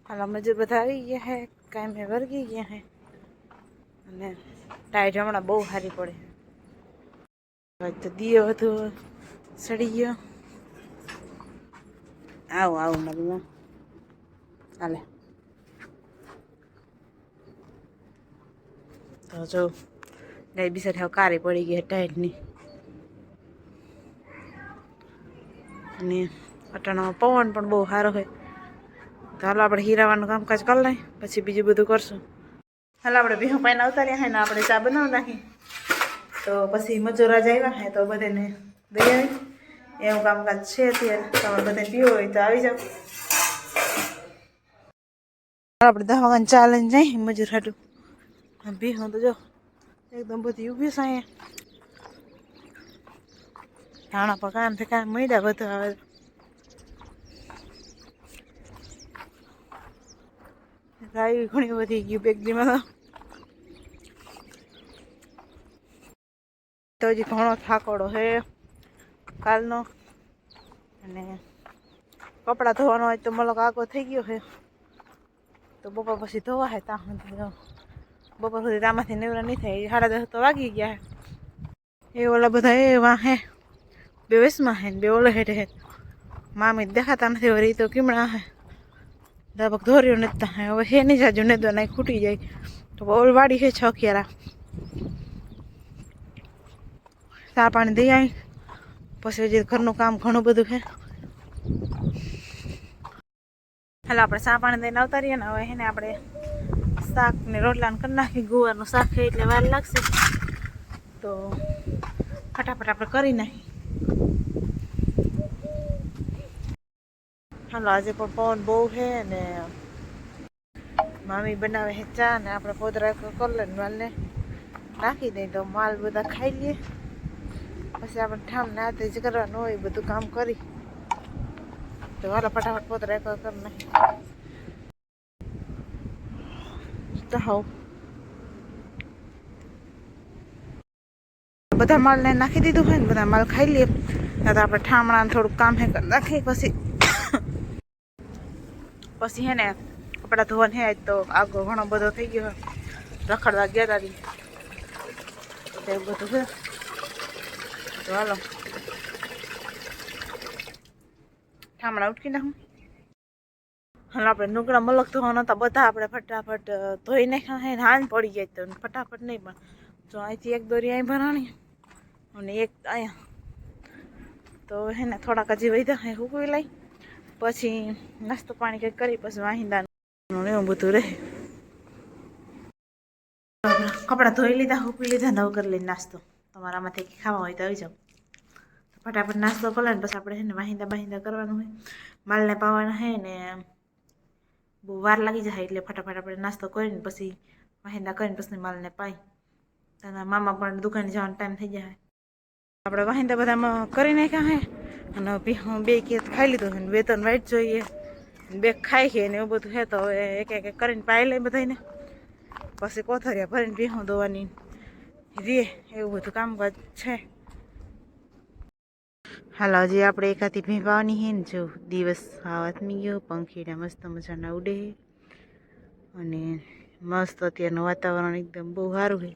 હાલ મજૂર બધા આવી ગયા હે, કાંઈ મેં વર્ગી ગયા હે અને ટાઈટ હમણાં બહુ સારી પડે. તો દિયો બધો સડી ગયો. આવું મારીમાં હાલે તો જો ગાય બિસારી હવે કારી પડી ગઈ ટાઈટની. અને અટાણામાં પવન પણ બહુ સારો હોય. તો હાલો આપણે હીરાવાનું કામકાજ કરી લઈએ, પછી બીજું બધું કરશું. હાલો આપણે ભીહું પાઈને ઉતાર્યા હે ને આપણે ચા બનાવી નાખી. તો પછી મજૂરા જ આવ્યા હે તો બધાને દઈ આવી એવું કામકાજ છે અત્યારે. તમારે બધાને પીવો હોય તો આવી જાઓ. આપણે 10 વાગ્યાને ચા લઈને જઈએ મજૂર હાટું. ભીહું તો જો એકદમ બધી ઊભી છે અહીંયા. ધાણા પર કામ થી કામ મળ્યા બધું આવે. ગાય ઘણી બધી ગયું બેગ દીમાં તો હજી ઘણો થાકોડો હે કાલનો. અને કપડાં ધોવાનો હોય તો મલક આગો થઈ ગયો છે. તો બપોર પછી ધોવા હે ત્યાં સુધી બપોર સુધી આમાંથી નેવરા નહીં થાય. 10:30 તો વાગી ગયા હે. એ ઓલા બધા એ વાહે બે વેસમાં હે ને બે ઓલે હેઠે હે. મામી દેખાતા નથી વળી તો કીમણા હે. દાબક ધોર્યો નથી હે હવે હે નહીં જાજુ ને તો નહીં ખૂટી જાય. તો ઓલ વાડી હે 6 ક્યારા. ચા પાણી દઈ આવી પછી હજી ઘરનું કામ ઘણું બધું છે. હાલો આપણે ચા પાણી દઈને આવતા રહીએ ને હવે હે ને આપણે શાક ને રોટલા કરી નાખી. ગુવારનું શાક છે એટલે વાર લાગશે તો ફટાફટ આપણે કરી નાખી. હાલો આજે પણ પવન બહુ છે ને મામી બનાવે છે ચા ને આપણે પોદરા કરી લઈને માલને નાખી દઈએ તો માલ બધા ખાઈ લઈએ. પછી આપણે ઠામ નાતે જ કરવાનું હોય બધું કામ કરી તો હાલો ફટાફટ પોદરા કરી નાખી. બધા માલને નાખી દીધું હોય ને બધા માલ ખાઈ લઈએ. તો આપણે ઠામણાને થોડુંક કામ હે કરી નાખીએ. પછી હે ને કપડાં ધોવાનું હે તો આગો ઘણો બધો થઈ ગયો. રખડવા ગયા હતા તો એવું બધું છે. તો હાલો ઠામણા ઉટકી નાખું. હાલો આપણે નુકડા મલક ધોવાના હતા બધા આપણે ફટાફટ ધોઈ નાખ્યા હે. હાન પડી જાય તો ફટાફટ નહીં પણ જો અહીંથી એક દોરી અહીં ભરાણી અને એક અહીંયા તો હે ને થોડાક હજી વધ્યા હે સૂકવી લઈ પછી નાસ્તો પાણી કંઈક કરી પછી વાહિંદાનું એવું બધું રહે. કપડાં ધોઈ લીધા સૂકવી લીધા નવ કરી લઈને નાસ્તો. તમારામાંથી ખાવા હોય તો આવી જાઓ. ફટાફટ નાસ્તો કરી લે ને પછી આપણે હે ને વાહિંદા કરવાનું હોય. માલને પાવાના હે ને બહુ વાર લાગી જાય એટલે ફટાફટ આપણે નાસ્તો કરીને પછી વાહિંદા કરીને પછી માલને પાઈ. તારા મામા પણ દુકાને જવાનો ટાઈમ થઈ જાય. આપણે વાહિંદા બધામાં કરી નાખ્યા હે અને ભીહું બે કે ખાઈ લીધું છે ને 2-3 વાઈટ જોઈએ બે ખાઈ છે ને એવું બધું છે. તો હવે એક એક કરીને પાઈ લે બધાને પછી કોથરિયા ભરીને ભીહું દોવાની રે એવું બધું કામકાજ છે. હાલો હજી આપણે એકાદી ભીં પાવાની હે ને જો દિવસ આથમી ગયો. પંખીડા મસ્ત મજાના ઉડે અને મસ્ત અત્યારનું વાતાવરણ એકદમ બહુ સારું છે.